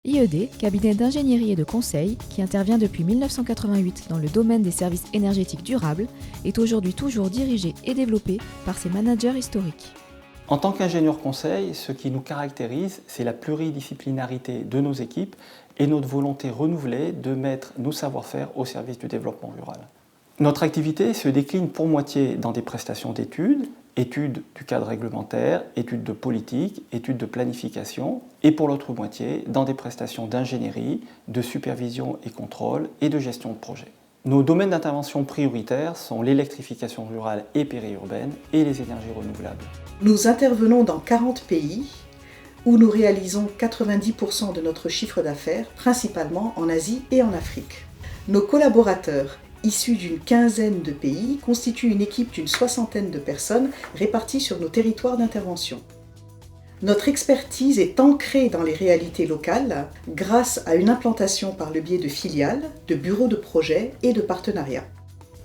IED, cabinet d'ingénierie et de conseil qui intervient depuis 1988 dans le domaine des services énergétiques durables, est aujourd'hui toujours dirigé et développé par ses managers historiques. En tant qu'ingénieur conseil, ce qui nous caractérise, c'est la pluridisciplinarité de nos équipes et notre volonté renouvelée de mettre nos savoir-faire au service du développement rural. Notre activité se décline pour moitié dans des prestations d'études, études du cadre réglementaire, études de politique, études de planification, et pour l'autre moitié dans des prestations d'ingénierie, de supervision et contrôle et de gestion de projet. Nos domaines d'intervention prioritaires sont l'électrification rurale et périurbaine et les énergies renouvelables. Nous intervenons dans 40 pays où nous réalisons 90% de notre chiffre d'affaires, principalement en Asie et en Afrique. Nos collaborateurs, issus d'une quinzaine de pays, constituent une équipe d'une 60aine de personnes réparties sur nos territoires d'intervention. Notre expertise est ancrée dans les réalités locales grâce à une implantation par le biais de filiales, de bureaux de projet et de partenariats.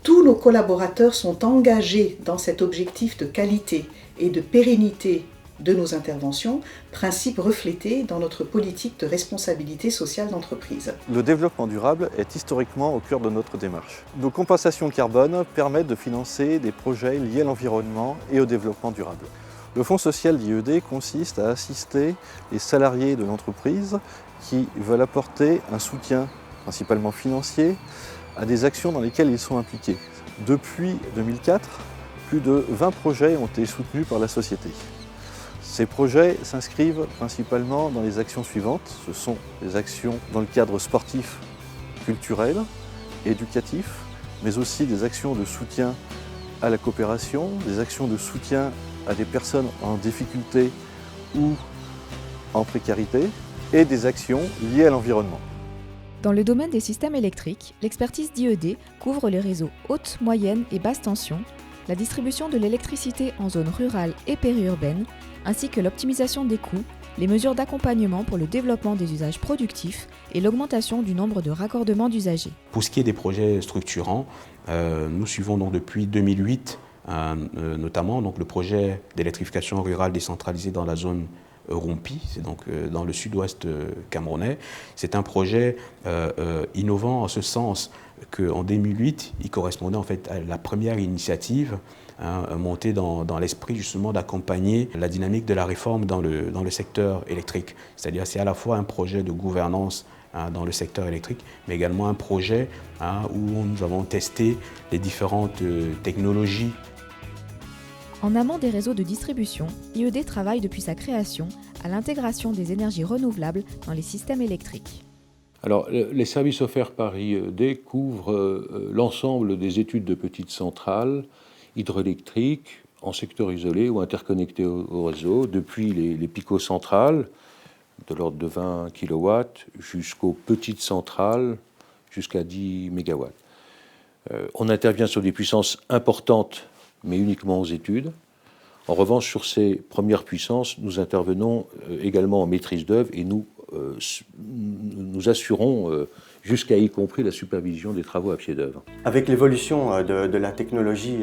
Tous nos collaborateurs sont engagés dans cet objectif de qualité et de pérennité de nos interventions, principe reflété dans notre politique de responsabilité sociale d'entreprise. Le développement durable est historiquement au cœur de notre démarche. Nos compensations carbone permettent de financer des projets liés à l'environnement et au développement durable. Le fonds social d'IED consiste à assister les salariés de l'entreprise qui veulent apporter un soutien, principalement financier, à des actions dans lesquelles ils sont impliqués. Depuis 2004, plus de 20 projets ont été soutenus par la société. Ces projets s'inscrivent principalement dans les actions suivantes. Ce sont des actions dans le cadre sportif, culturel, éducatif, mais aussi des actions de soutien à la coopération, des actions de soutien à des personnes en difficulté ou en précarité, et des actions liées à l'environnement. Dans le domaine des systèmes électriques, l'expertise d'IED couvre les réseaux haute, moyenne et basse tension, la distribution de l'électricité en zone rurale et périurbaine, ainsi que l'optimisation des coûts, les mesures d'accompagnement pour le développement des usages productifs et l'augmentation du nombre de raccordements d'usagers. Pour ce qui est des projets structurants, nous suivons donc depuis 2008 notamment donc le projet d'électrification rurale décentralisée dans la zone Rompi, c'est donc dans le sud-ouest camerounais. C'est un projet innovant en ce sens qu'en 2008, il correspondait en fait à la première initiative montée dans l'esprit justement d'accompagner la dynamique de la réforme dans le secteur électrique. C'est-à-dire c'est à la fois un projet de gouvernance dans le secteur électrique, mais également un projet où nous avons testé les différentes technologies. En amont des réseaux de distribution, IED travaille depuis sa création à l'intégration des énergies renouvelables dans les systèmes électriques. Alors, les services offerts par IED couvrent l'ensemble des études de petites centrales hydroélectriques en secteur isolé ou interconnectés au réseau, depuis les picocentrales de l'ordre de 20 kW jusqu'aux petites centrales jusqu'à 10 MW. On intervient sur des puissances importantes, mais uniquement aux études. En revanche, sur ces premières puissances, nous intervenons également en maîtrise d'œuvre et nous assurons jusqu'à y compris la supervision des travaux à pied d'œuvre. Avec l'évolution de la technologie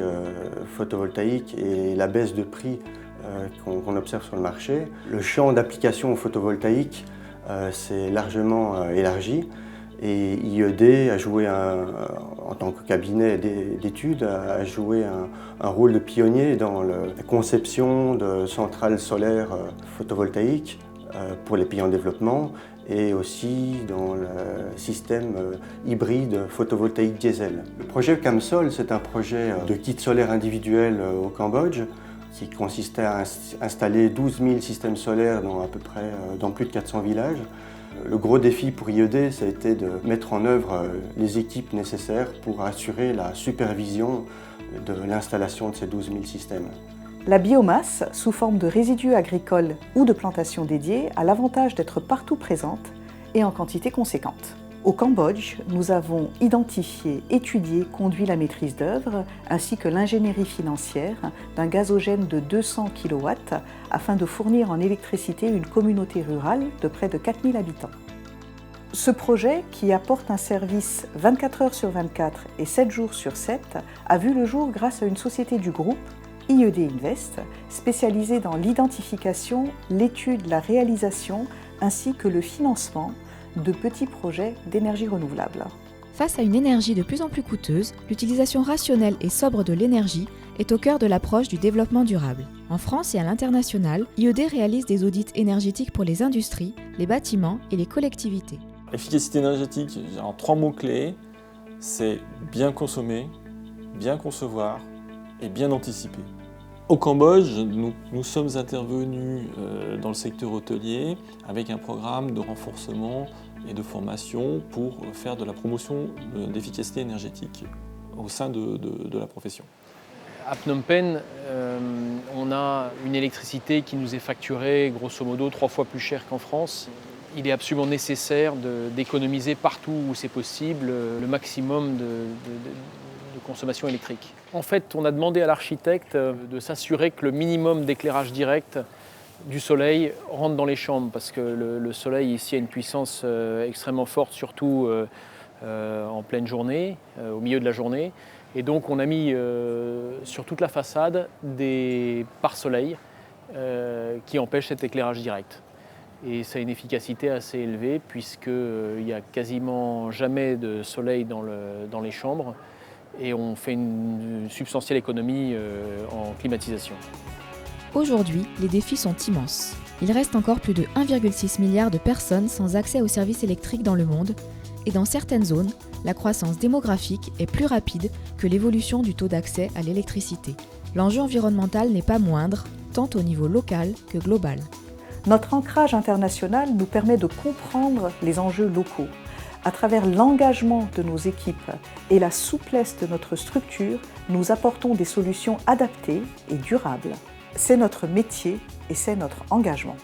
photovoltaïque et la baisse de prix qu'on observe sur le marché, le champ d'application photovoltaïque s'est largement élargi. Et IED a joué, en tant que cabinet d'études, a joué un rôle de pionnier dans la conception de centrales solaires photovoltaïques pour les pays en développement et aussi dans le système hybride photovoltaïque diesel. Le projet CAMSOL, c'est un projet de kit solaire individuel au Cambodge qui consistait à installer 12 000 systèmes solaires dans plus de 400 villages. Le gros défi pour IED, ça a été de mettre en œuvre les équipes nécessaires pour assurer la supervision de l'installation de ces 12 000 systèmes. La biomasse, sous forme de résidus agricoles ou de plantations dédiées, a l'avantage d'être partout présente et en quantité conséquente. Au Cambodge, nous avons identifié, étudié, conduit la maîtrise d'œuvre ainsi que l'ingénierie financière d'un gazogène de 200 kW afin de fournir en électricité une communauté rurale de près de 4000 habitants. Ce projet, qui apporte un service 24 heures sur 24 et 7 jours sur 7, a vu le jour grâce à une société du groupe, IED Invest, spécialisée dans l'identification, l'étude, la réalisation ainsi que le financement de petits projets d'énergie renouvelable. Face à une énergie de plus en plus coûteuse, l'utilisation rationnelle et sobre de l'énergie est au cœur de l'approche du développement durable. En France et à l'international, IED réalise des audits énergétiques pour les industries, les bâtiments et les collectivités. Efficacité énergétique, en 3 mots-clés, c'est bien consommer, bien concevoir et bien anticiper. Au Cambodge, nous sommes intervenus dans le secteur hôtelier avec un programme de renforcement et de formation pour faire de la promotion d'efficacité énergétique au sein de la profession. À Phnom Penh, on a une électricité qui nous est facturée grosso modo 3 fois plus cher qu'en France. Il est absolument nécessaire d'économiser partout où c'est possible le maximum de consommation électrique. En fait, on a demandé à l'architecte de s'assurer que le minimum d'éclairage direct du soleil rentre dans les chambres, parce que le soleil ici a une puissance extrêmement forte, surtout en pleine journée, au milieu de la journée. Et donc on a mis sur toute la façade des pare-soleil qui empêchent cet éclairage direct. Et ça a une efficacité assez élevée puisqu'il n'y a quasiment jamais de soleil dans les chambres et on fait une substantielle économie en climatisation. Aujourd'hui, les défis sont immenses. Il reste encore plus de 1,6 milliard de personnes sans accès aux services électriques dans le monde, et dans certaines zones, la croissance démographique est plus rapide que l'évolution du taux d'accès à l'électricité. L'enjeu environnemental n'est pas moindre, tant au niveau local que global. Notre ancrage international nous permet de comprendre les enjeux locaux. À travers l'engagement de nos équipes et la souplesse de notre structure, nous apportons des solutions adaptées et durables. C'est notre métier et c'est notre engagement.